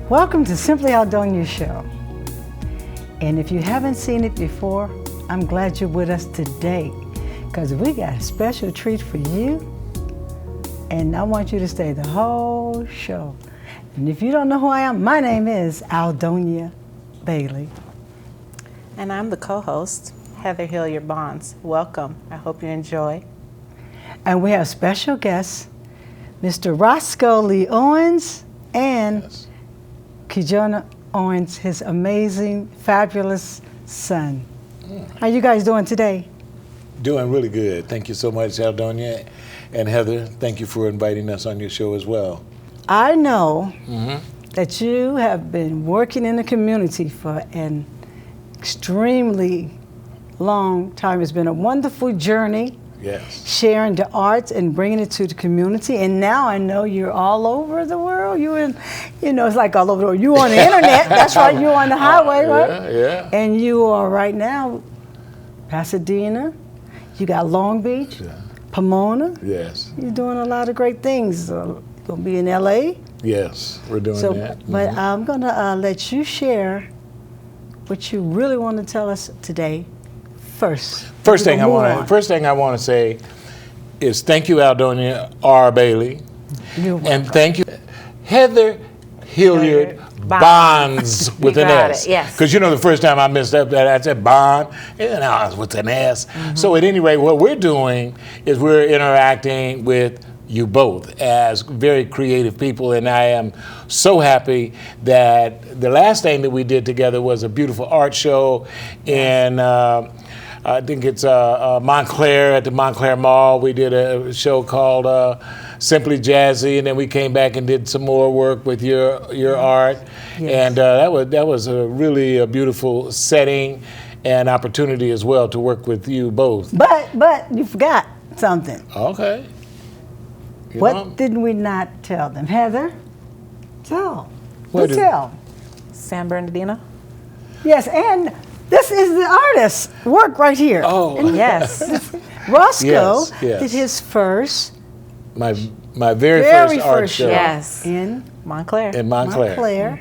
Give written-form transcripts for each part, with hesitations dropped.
Welcome to Simply Aldonia Show. And if you haven't seen it before, I'm glad you're with us today because we got a special treat for you. And I want you to stay the whole show. And if you don't know who I am, my name is Aldonia Bailey. And I'm the co-host, Heather Hilliard-Bonds. Welcome. I hope you enjoy. And we have special guests, Mr. Roscoe Lee Owens and Kijona Owens, his amazing, fabulous son. How you guys doing today? Doing really good. Thank you so much, Aldonia. And Heather, thank you for inviting us on your show as well. I know that you have been working in the community for an extremely long time. It's been a wonderful journey. Yes. Sharing the arts and bringing it to the community. And now I know you're all over the world. It's like all over the world. You're on the internet. That's right. You're on the highway, right? Yeah. And you are right now, Pasadena. You got Long Beach, Pomona. Yes. You're doing a lot of great things. Going to be in LA. Yes, we're doing that. But I'm going to let you share what you really want to tell us today. First thing I want to say is thank you, Aldonia R Bailey, and thank you, Heather Hilliard-Bonds with an S. Yes. Because the first time I messed up that I said Bond, and I was with an S. So at any rate, what we're doing is we're interacting with you both as very creative people, and I am so happy that the last thing that we did together was a beautiful art show in. I think it's Montclair, at the Montclair Mall. We did a show called Simply Jazzy, and then we came back and did some more work with your art. Yes. And that was a really beautiful setting and opportunity as well to work with you both. But you forgot something. Okay. What did we not tell them? Heather, tell. Tell. San Bernardino? Yes, and this is the artist's work right here. Oh, and yes. Roscoe yes. did his first. My very first art show. Yes. In Montclair. In Montclair.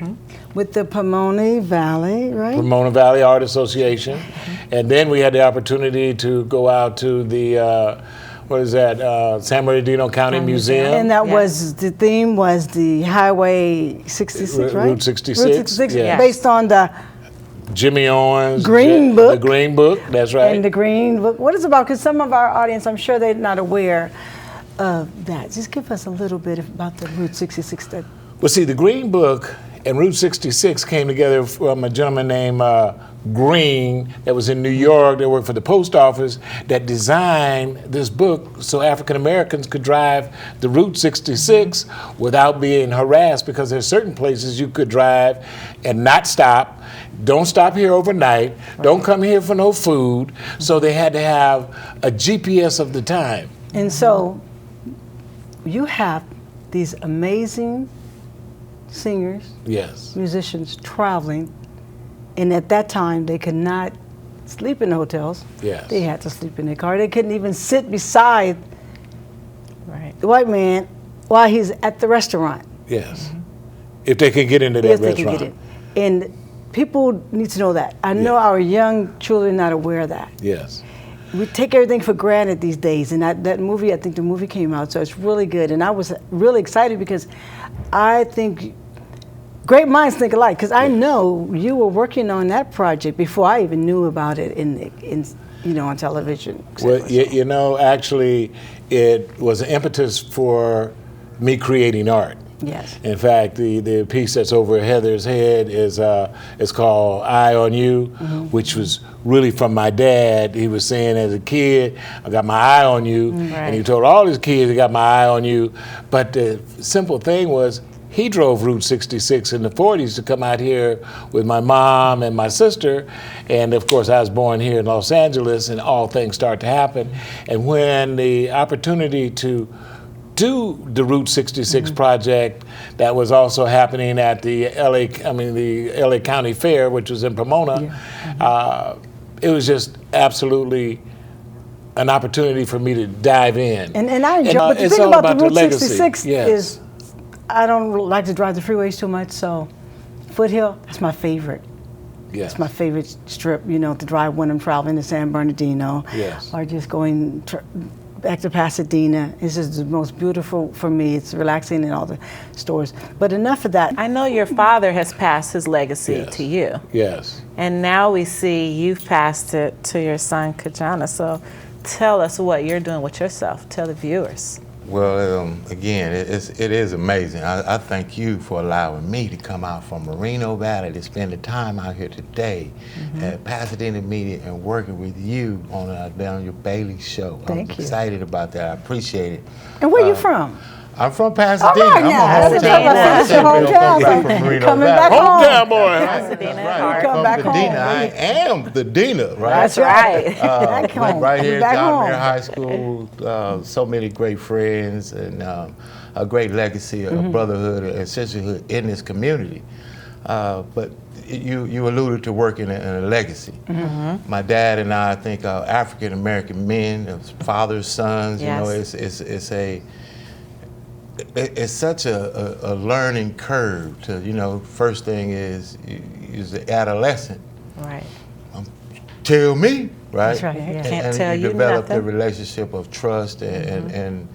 With the Pomona Valley, right? Pomona Valley Art Association. And then we had the opportunity to go out to the, San Bernardino County Museum. And that was, the theme was the Highway 66, right? Route 66. Route 66, yes. Based on the Jimmy Owens. Green Book. The Green Book, that's right. And the Green Book. What is it about? Because some of our audience, I'm sure they're not aware of that. Just give us a little bit about the Route 66. Well, see, the Green Book and Route 66 came together from a gentleman named Green that was in New York, that worked for the post office, that designed this book so African Americans could drive the Route 66 without being harassed, because there's certain places you could drive and not stop. Don't stop here overnight. Right. Don't come here for no food. So they had to have a GPS of the time. And so you have these amazing singers, musicians traveling, and at that time they could not sleep in the hotels. Yes. They had to sleep in their car. They couldn't even sit beside the white man while he's at the restaurant. Yes. If they can get into that restaurant. If they can get in. And people need to know that. I know our young children are not aware of that. Yes. We take everything for granted these days, and that movie, I think the movie came out, so it's really good. And I was really excited because I think great minds think alike, because I know you were working on that project before I even knew about it on television. Well, actually, it was an impetus for me creating art. Yes. In fact, the piece that's over Heather's head is called "Eye on You," which was really from my dad. He was saying, as a kid, "I got my eye on you," and he told all his kids, "I got my eye on you." But the simple thing was, he drove Route 66 in the 40s to come out here with my mom and my sister. And of course, I was born here in Los Angeles, and all things start to happen. And when the opportunity to do the Route 66 project that was also happening at the LA County Fair, which was in Pomona, it was just absolutely an opportunity for me to dive in. And I enjoy, but the thing about the Route 66 is I don't like to drive the freeways too much, so Foothill, that's my favorite. Yes. It's my favorite strip, you know, to drive when I'm traveling to San Bernardino. Yes. Or just going back to Pasadena. It's just the most beautiful for me. It's relaxing in all the stores. But enough of that. I know your father has passed his legacy Yes. to you. Yes. And now we see you've passed it to your son, Kijana. So tell us what you're doing with yourself. Tell the viewers. Well, again, it is amazing. I thank you for allowing me to come out from Moreno Valley to spend the time out here today at Pasadena Media and working with you on Aldonia R Bailey show. Thank I'm you. excited about that. I appreciate it. And where you from? I'm from Pasadena. All right, now. I'm a That's your hometown. Coming back home. Hometown boy. Pasadena. That's right. Come From back the home. Dina. I am the Dina, right? That's right. Back But home. right here at Back John home. Muir High School, so many great friends and a great legacy of brotherhood and sisterhood in this community. But you alluded to working in a legacy. My dad and I think African American men, fathers, sons. You know, it's such a learning curve to, you know, first thing is the adolescent. Right. Tell me, right? That's right, yeah. Can't tell you develop the nothing. relationship of trust and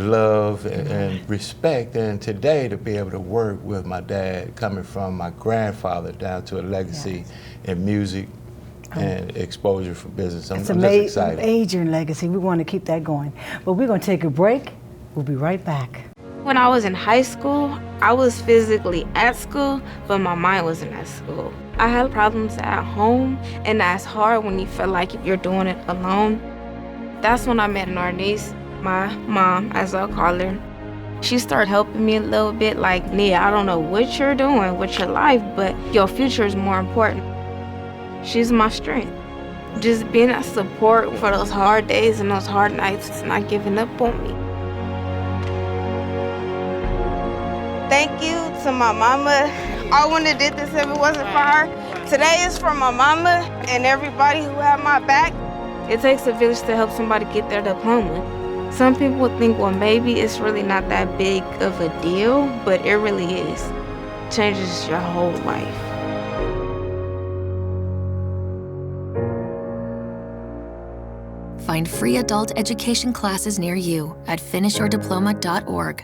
love and respect. And today to be able to work with my dad, coming from my grandfather down to a legacy in music and exposure for business. I'm It's just excited. major legacy. We want to keep that going. But we're going to take a break. We'll be right back. When I was in high school, I was physically at school, but my mind wasn't at school. I had problems at home, and that's hard when you feel like you're doing it alone. That's when I met an artist, my mom, as I'll call her. She started helping me a little bit, like, Nia, I don't know what you're doing with your life, but your future is more important. She's my strength. Just being a support for those hard days and those hard nights, not giving up on me. Thank you to my mama. I wouldn't have did this if it wasn't for her. Today is for my mama and everybody who had my back. It takes a village to help somebody get their diploma. Some people would think, well, maybe it's really not that big of a deal, but it really is. It changes your whole life. Find free adult education classes near you at finishyourdiploma.org.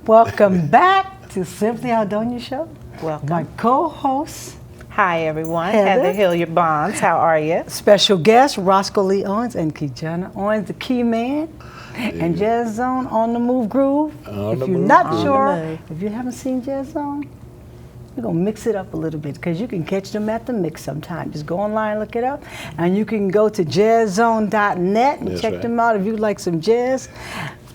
Welcome back to Simply Aldonia Show. Welcome. My co-host, Hi, everyone. Heather. Heather Hilliard-Bonds. How are you? special guest, Roscoe Lee Owens and Kijana Owens, the key man, and JazzZone on the Move Groove. On If the you're Move not Groove. sure, On the move. if you haven't seen JazzZone, we're going to mix it up a little bit because you can catch them at the mix sometime. Just go online, look it up, and you can go to jazzzone.net and That's check right. them out if you like some jazz.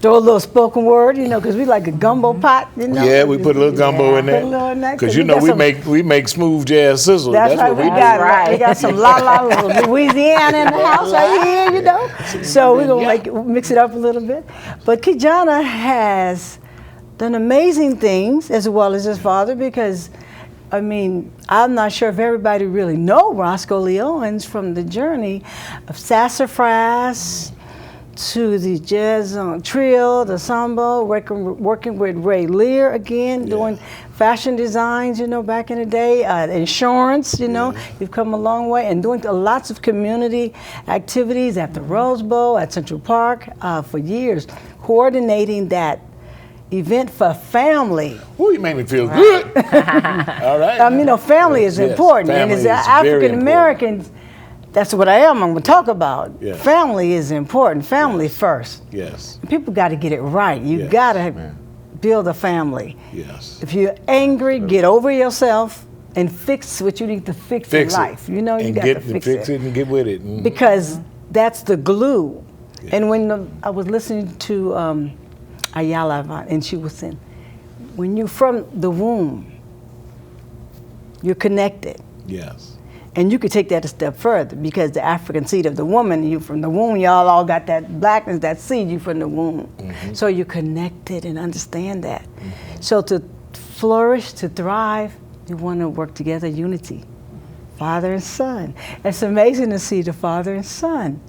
Throw a little spoken word, you know, because we like a gumbo pot, you know. Yeah, we put a little gumbo in Put a little in there. there, Because 'cause you we know got some- we make smooth jazz sizzle. That's right, what we do. got right. we got some Louisiana in the house right here, you know. So we're gonna mix it up a little bit. But Kijana has done amazing things as well as his father because, I mean, I'm not sure if everybody really know Roscoe Lee Owens from the journey of sassafras to the jazz trio, the samba, working with Ray Lear again, doing fashion designs, you know, back in the day, insurance, you know, you've come a long way, and doing lots of community activities at the Rose Bowl, at Central Park for years, coordinating that event for family. Ooh, you make me feel good. All right. You know, family is Yes, important, and family as is very African Americans, that's what I'm going to talk about. Yes. Family is important. Family first. Yes. People got to get it right. You Yes. got to build a family. Yes. If you're angry, get over yourself and fix what you need to fix in Fix it. life. You know, you And got get to fix fix it. it and get with it. Mm. Because that's the glue. And when I was listening to Ayala, and she was saying, when you're from the womb, you're connected. Yes. And you could take that a step further because the African seed of the woman, you from the womb, y'all all got that blackness, that seed, you from the womb. So you're connected and understand that. So to flourish, to thrive, you want to work together, unity. Father and son. It's amazing to see the father and son.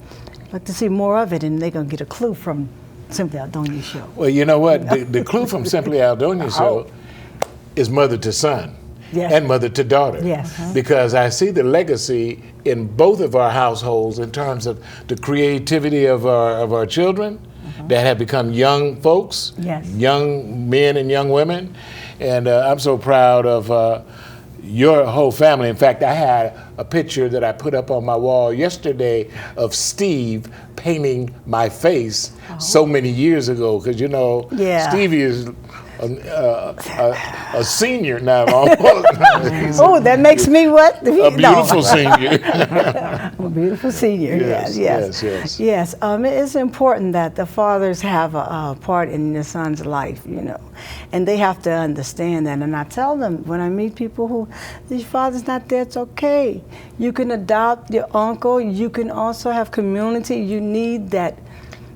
I'd like to see more of it, and they're going to get a clue from Simply Aldonia Show? Well, you know what? The clue from Simply Aldonia Show is mother to son. Yes. And mother to daughter. Yes. Because I see the legacy in both of our households in terms of the creativity of our children that have become young folks, Yes. young men and young women. And I'm so proud of your whole family. In fact, I had a picture that I put up on my wall yesterday of Steve painting my face so many years ago. Because, you know, Yeah. Stevie is a senior now. Almost. Oh, that makes me what? A beautiful senior. A beautiful senior. Yes, Yes. yes. Yes. It's important that the fathers have a part in their son's life, you know, and they have to understand that. And I tell them when I meet people who, your father's not there, it's okay. You can adopt your uncle. You can also have community. You need that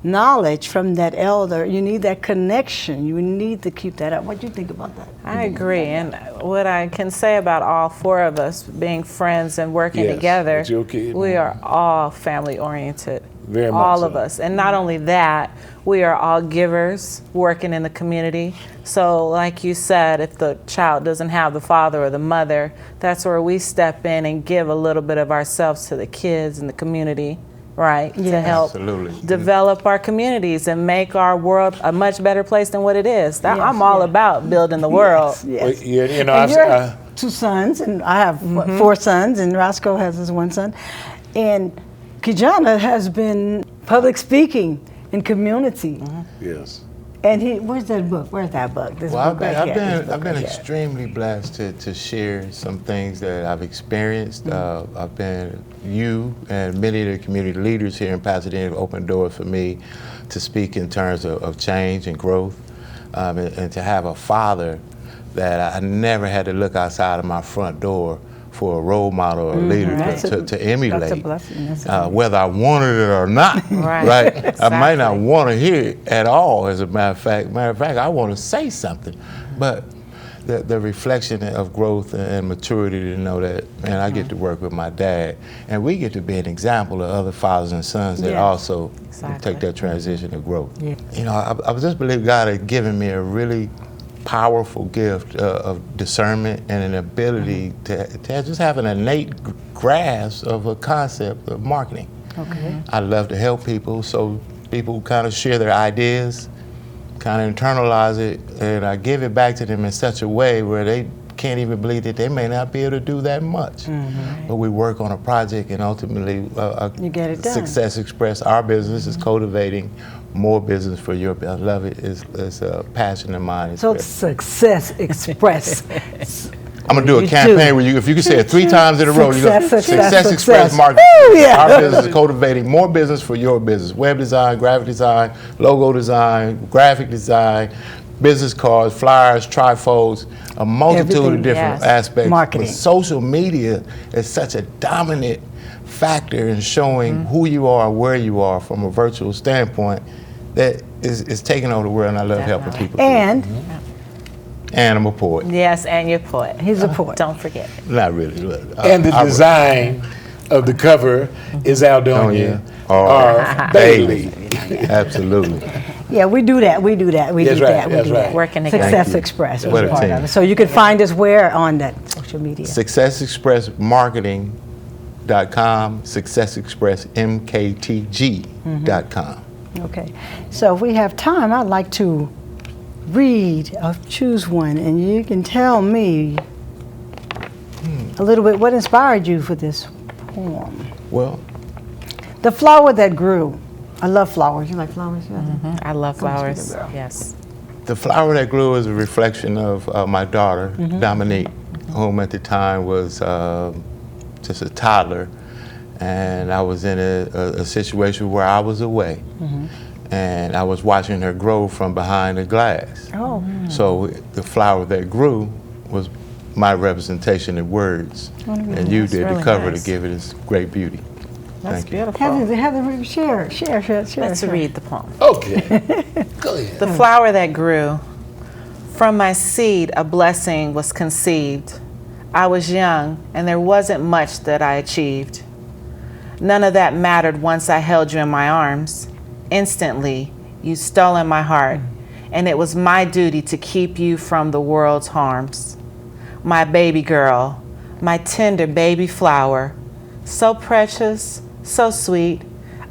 knowledge from that elder. You need that connection. You need to keep that up. What do you think about that? I agree, and what I can say about all four of us being friends and working Yes, together, it's your kid, we man. are all family oriented. Very much all so. of us, and not only that, we are all givers working in the community. So like you said, if the child doesn't have the father or the mother, that's where we step in and give a little bit of ourselves to the kids and the community, right? To Yes. help Absolutely. develop our communities and make our world a much better place than what it is. Yes, I'm all about building the world. Yes. Well, you know, And I've, you're two sons, and I have four sons, and Roscoe has his one son. And Kijana has been public speaking in community. yes. And where's that book? Where's that book? This Well, book right here. This book I've been right here. extremely blessed to share some things that I've experienced. You and many of the community leaders here in Pasadena have opened doors for me to speak in terms of change and growth, and to have a father that I never had to look outside of my front door for a role model or a leader to emulate. That's a blessing. That's a Whether I wanted it or not, Right. I might not Exactly. want to hear it at all. As a matter of fact, I want to say something, but the reflection of growth and maturity to know that, man, I get to work with my dad, and we get to be an example of other fathers and sons that Yes. also Exactly. take that transition to growth. Yeah. You know, I just believe God had given me a really powerful gift of discernment and an ability to just have an innate grasp of a concept of marketing. Okay. I love to help people, so people kind of share their ideas, kind of internalize it, and I give it back to them in such a way where they can't even believe that they may not be able to do that much. But we work on a project, and ultimately, You get it done. Success Express, our business is cultivating more business for your business. I love it. It's a passion of mine. So Success Express. I'm gonna do a You campaign do. where if you can say it 3 times in a row, you go Success, Express success. Marketing. Woo, yeah. Our business is cultivating more business for your business. Web design, graphic design, logo design, graphic design, business cards, flyers, trifolds, a multitude Everything, of different yes. aspects. Marketing. But social media is such a dominant factor in showing who you are, where you are from a virtual standpoint that is taking over the world, and I love helping people. And And I'm a poet. Yes, and your poet. he's a poet. Don't forget. Not really. But And the design of the cover is Aldonia R Bailey. Absolutely. Yeah, we do that. We do that. We That's do right, that. We that's do right. that. Working together. Success Thank you. Express was What a part team. of it. So you can find us where on that social media? SuccessExpressMarketing.com, SuccessExpressMKTG.com. Okay. So if we have time, I'd like to read or choose one, and you can tell me a little bit what inspired you for this poem. Well, The flower that grew. I love flowers. You like flowers? I love flowers. sweetie girl. Yes. the flower that grew is a reflection of my daughter, Dominique, whom at the time was just a toddler. And I was in a situation where I was away. And I was watching her grow from behind the glass. Oh. So the flower that grew was my representation in words. And you did really the cover nice. to give it its great beauty. That's Thank you. beautiful. Heather, share. Let's read the poem. Okay. Go ahead. The flower that grew. From my seed, a blessing was conceived. I was young, and there wasn't much that I achieved. None of that mattered once I held you in my arms. Instantly, You've stolen my heart, and it was my duty to keep you from the world's harms. My baby girl, my tender baby flower, so precious, so sweet.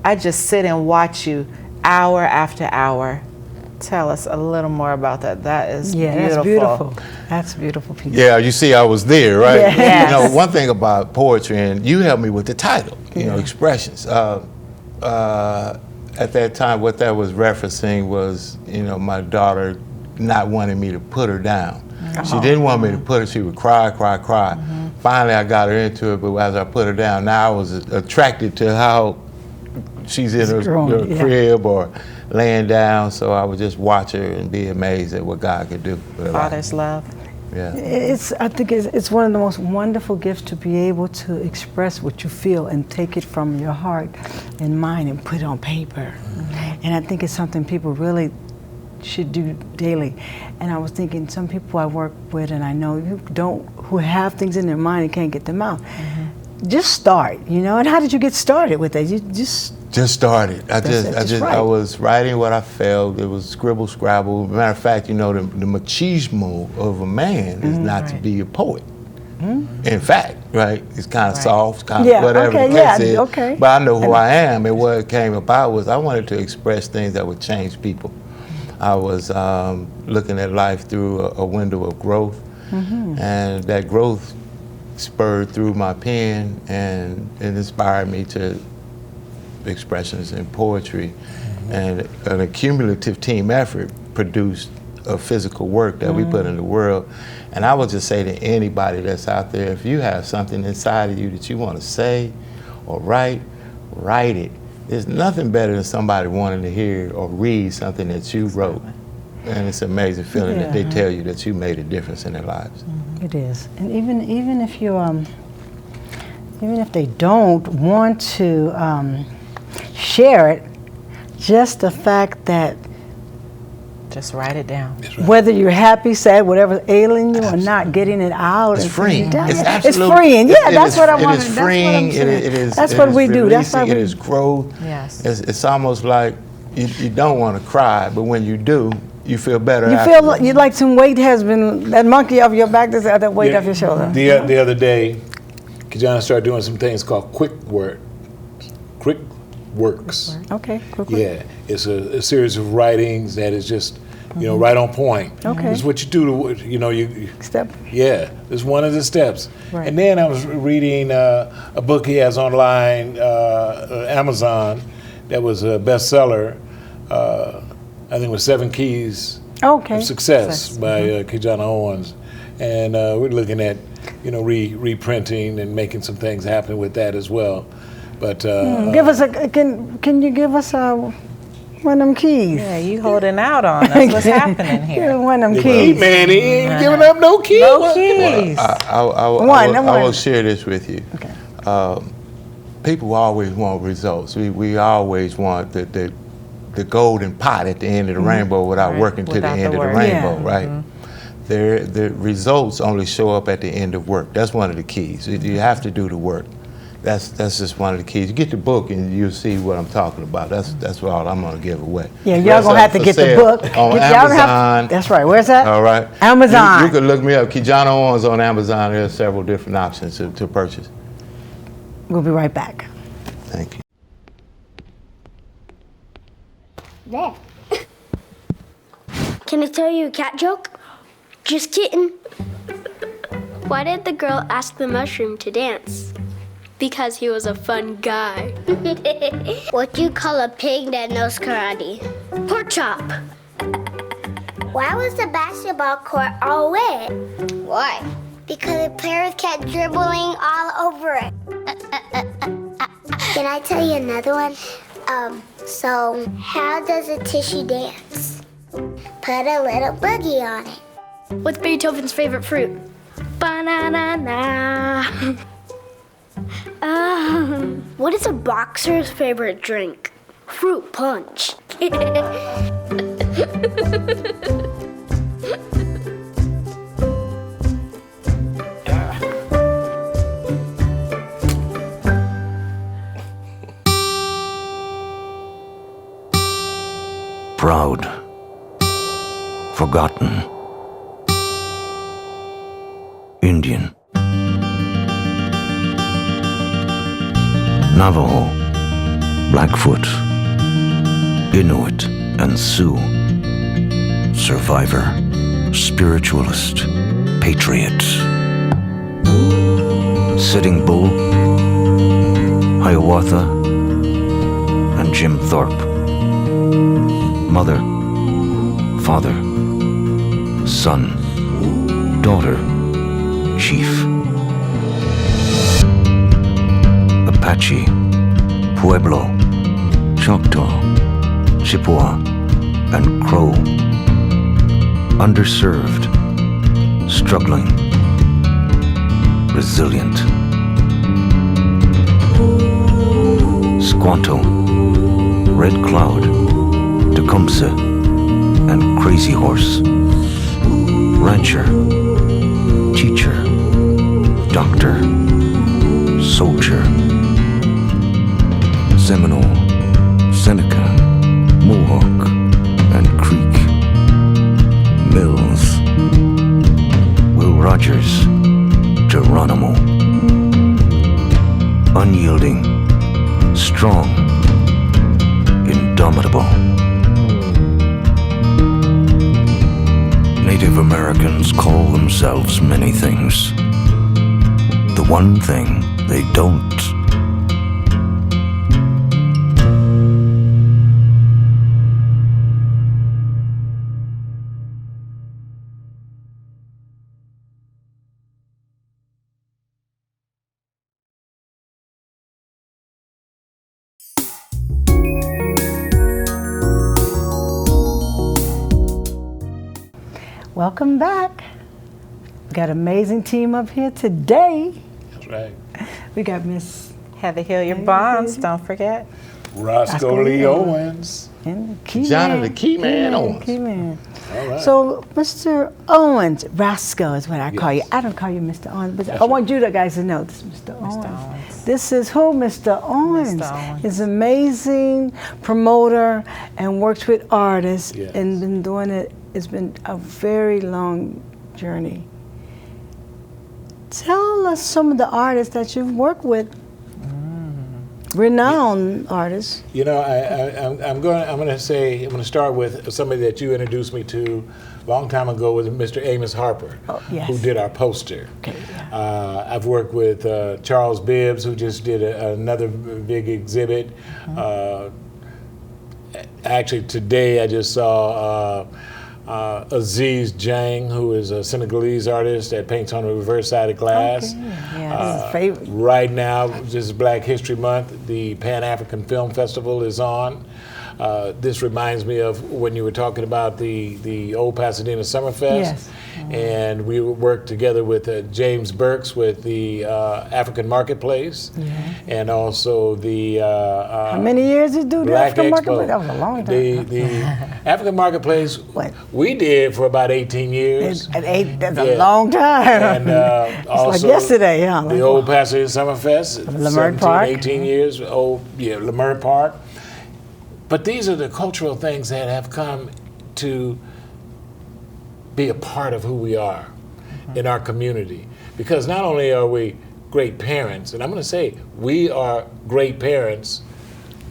I just sit and watch you hour after hour. Tell us a little more about that. That is beautiful. That's beautiful. That's a beautiful piece. Yeah, you see, I was there, right? Yes. You know, one thing about poetry, and you helped me with the title, you know, expressions. At that time, what that was referencing was, you know, my daughter not wanting me to put her down. She didn't want me to put her, she would cry, cry, cry. Finally, I got her into it, but as I put her down, now I was attracted to how she's in her crib or laying down, so I would just watch her and be amazed at what God could do. Father's love. Yeah. I think it's one of the most wonderful gifts to be able to express what you feel and take it from your heart and mind and put it on paper. And I think it's something people really should do daily. And I was thinking, some people I work with and I know who have things in their mind and can't get them out. Just start, you know. And how did you get started with that? You just started. I was writing what I felt. It was scribble, scrabble. Matter of fact, you know, the machismo of a man is not to be a poet. In fact, right? It's kind of soft, kind of whatever the case is. But I know who I am, and what it came about was I wanted to express things that would change people. I was looking at life through a window of growth, and that growth spurred through my pen, and it inspired me to expressions in poetry, and an accumulative team effort produced a physical work that we put in the world. And I would just say to anybody that's out there, if you have something inside of you that you want to say or write it. There's nothing better than somebody wanting to hear or read something that you wrote. And it's an amazing feeling that they tell you that you made a difference in their lives. It is. And even if you even if they don't want to share it, just the fact that just write it down. Whether you're happy, sad, whatever's ailing you or not, getting it out. It's freeing. It's freeing. Yeah, that's what I want. It is freeing. That's what we do. That's why it is growth. Yes. It's almost like you don't want to cry, but when you do, you feel better. You feel like, like some weight has been, that monkey off your back, that weight off your shoulder. The other day, Kijana started doing some things called quick works. Okay. Yeah, it's a series of writings that is just, you know, right on point. Okay. It's what you do to, you know, you step. Yeah, it's one of the steps. Right. And then I was reading a book he has online, Amazon, that was a bestseller. I think it was 7 Keys of Success by Kijana Owens. And we're looking at, you know, reprinting and making some things happen with that as well. But give us can you give us one of them keys? Yeah, you holding out on us. What's happening here? One of them keys. Man, he ain't giving up no keys. No keys. I will share this with you. Okay. People always want results. We always want the golden pot at the end of the rainbow without working to the end of the rainbow, right? The results only show up at the end of work. That's one of the keys. You have to do the work. That's just one of the keys. You get the book and you'll see what I'm talking about. That's all I'm going to give away. Yeah, y'all going to have to get the book. On Amazon. That's right. Where's that? All right. Amazon. You can look me up. Kijana Owens on Amazon. There are several different options to purchase. We'll be right back. Thank you. There. Can I tell you a cat joke? Just kidding. Why did the girl ask the mushroom to dance? Because he was a fun guy. What do you call a pig that knows karate? Pork chop. Why was the basketball court all wet? Why? Because the players kept dribbling all over it. Can I tell you another one? So how does a tissue dance? Put a little boogie on it. What's Beethoven's favorite fruit? Banana. What is a boxer's favorite drink? Fruit punch. forgotten. Indian, Navajo, Blackfoot, Inuit, and Sioux. Survivor, spiritualist, patriot. Sitting Bull, Hiawatha, and Jim Thorpe. Mother, father, son, daughter, chief. Apache, Pueblo, Choctaw, Chippewa, and Crow. Underserved, struggling, resilient. Squanto, Red Cloud, Tecumseh, and Crazy Horse. Rancher, teacher, doctor, soldier. Seminole, Seneca, Mohawk, and Creek. Mills, Will Rogers, Geronimo. Unyielding, strong, indomitable. Native Americans call themselves many things. The one thing they don't. Welcome back. We got an amazing team up here today. That's right. We got Miss Heather Hilliard-Bonds, don't forget. Roscoe Lee Owens. and Key Johnny Man. the Key Man Owens. Key Man. All right. So, Mr. Owens, Roscoe is what I call you. Yes. I don't call you Mr. Owens, but That's I want you guys to know this is Mr. Owens. Owens. This is who Mr. Owens. Owens. Is an amazing promoter and works with artists Yes. and been doing it. It's been a very long journey. Tell us some of the artists that you've worked with. Renowned artists. You know, I'm going to start with somebody that you introduced me to a long time ago, with Mr. Amos Harper, Yes. who did our poster. Okay, yeah. I've worked with Charles Bibbs, who just did another big exhibit. Actually, today I just saw Aziz Jang, who is a Senegalese artist that paints on the reverse side of glass. Okay. Yeah, this is a favorite. Right now, this is Black History Month. The Pan-African Film Festival is on. This reminds me of when you were talking about the old Pasadena Summerfest. Yes. And we worked together with James Burks with the African Marketplace, and also the How many years did you do the Black African Expo. Marketplace? That was a long time. The African Marketplace, What? we did for about 18 years. At 8, that's a Yeah. long time. And it's also like yesterday, huh? the old Pasadena Summerfest, Lamert 17, Park. 18 years. Oh, yeah, Lamert Park. But these are the cultural things that have come to be a part of who we are in our community. Because not only are we great parents, and I'm going to say we are great parents.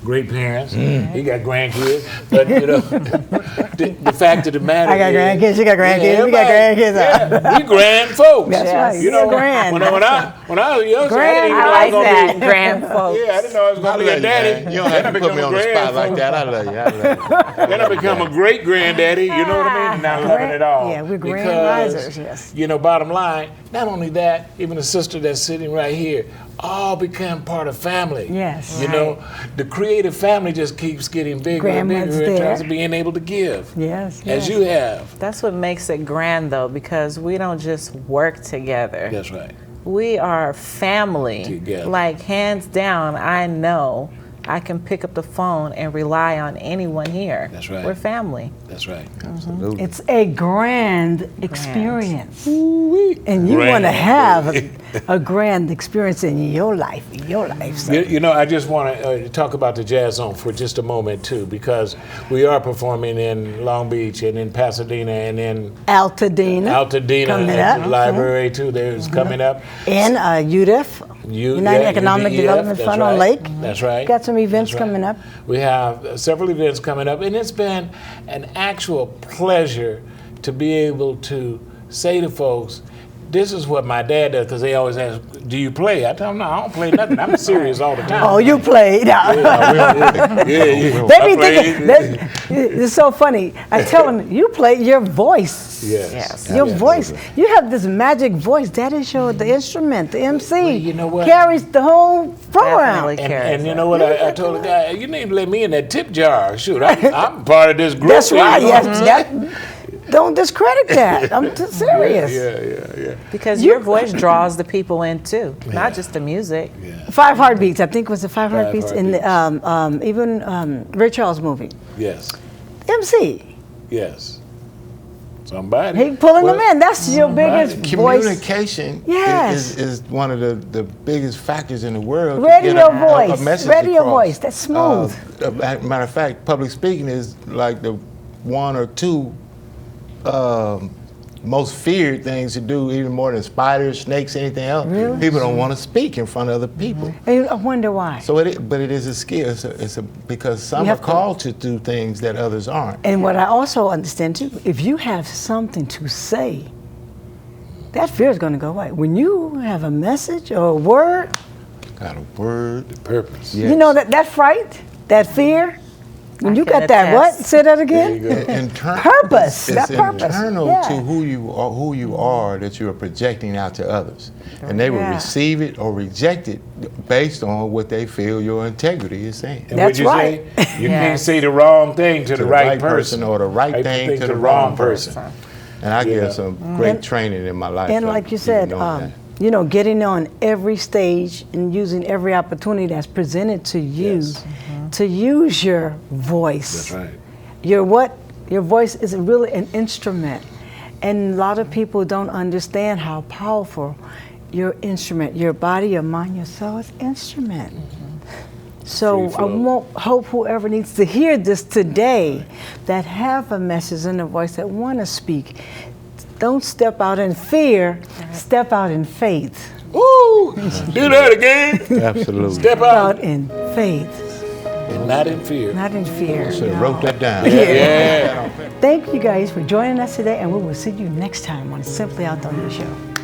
Great parents. He got grandkids, but you know, the fact of the matter I got is, grandkids, you got grandkids, we got grandkids. Yeah, we grand folks. That's right. You know, You're grand. when I was young, Grand. I I like didn't that, even know I was gonna grand folks. be. Yeah, I didn't know I was I gonna be love a you, daddy. man. You don't have to put me on the spot like that. I love you. I love you. Then I become a great granddaddy. You know what I mean? And I love it all. Yeah, we're grand Because, risers, yes. You know, bottom line, not only that, even the sister that's sitting right here, all become part of family. Yes. You know, the creative family just keeps getting bigger and Grandma's bigger in there. terms of being able to give. Yes, As yes. you have. That's what makes it grand, though, because we don't just work together. That's right. We are family. Together. Like, hands down, I know I can pick up the phone and rely on anyone here. That's right. We're family. That's right. It's a grand experience. And you want to Grand. have a grand experience in your life. So. You know, I just want to talk about the Jazz Zone for just a moment too, because we are performing in Long Beach and in Pasadena and in Altadena coming at the library too. There's coming up. And UDEF, United Economic Development Fund on Lake. That's right. Got some events coming up. We have several events coming up, and it's been an actual pleasure to be able to say to folks, this is what my dad does, because they always ask, do you play? I tell them, no, I don't play nothing. I'm serious all the time. Oh, you played. Yeah. They be thinking, it's so funny. I tell them, you play your voice. Yes. Your voice. You have this magic voice. That is the instrument, the MC. Well, you know what? Carries the whole program. And you know what? I told the guy, you need to let me in that tip jar. Shoot, I'm part of this group. That's right. Yes. Don't discredit that. I'm serious. Yeah. Because your voice draws the people in too, not just the music. Yeah. 5 Heartbeats. I think it was the 5 Heartbeats in the, even Ray Charles movie. Yes. MC. Yes. Somebody. He pulling them in. That's your biggest voice. Communication is one of the biggest factors in the world. Radio voice. A message Radio across. voice. That's smooth. Matter of fact, public speaking is like the 1 or 2 most feared things to do, even more than spiders, snakes, anything else. Really? People don't want to speak in front of other people. And I wonder why. So but it is a skill. Because some are called to do things that others aren't. And what I also understand too, if you have something to say, that fear is going to go away. When you have a message or a word, Got a word, the purpose. yes. you know that fright, that fear. When you got that, what? Say that again. Purpose. It's That purpose. internal Yeah. to who you are that you are projecting out to others, and they will receive it or reject it based on what they feel your integrity is saying. And That's what'd you right. say? You can't say the wrong thing to the right person, or the right thing to the wrong person. And I get some great training in my life. And like you said, getting on every stage and using every opportunity that's presented to you to use your voice. That's right. Your voice is really an instrument. And a lot of people don't understand how powerful your instrument, your body, your mind, your soul is instrument. So I hope whoever needs to hear this today that have a message in their voice that want to speak, don't step out in fear, step out in faith. Ooh, do that again. Absolutely. Step out. In faith. And not in fear. Not in fear. Should have wrote that down. Yeah. Thank you guys for joining us today, and we will see you next time on Simply Aldonia Show.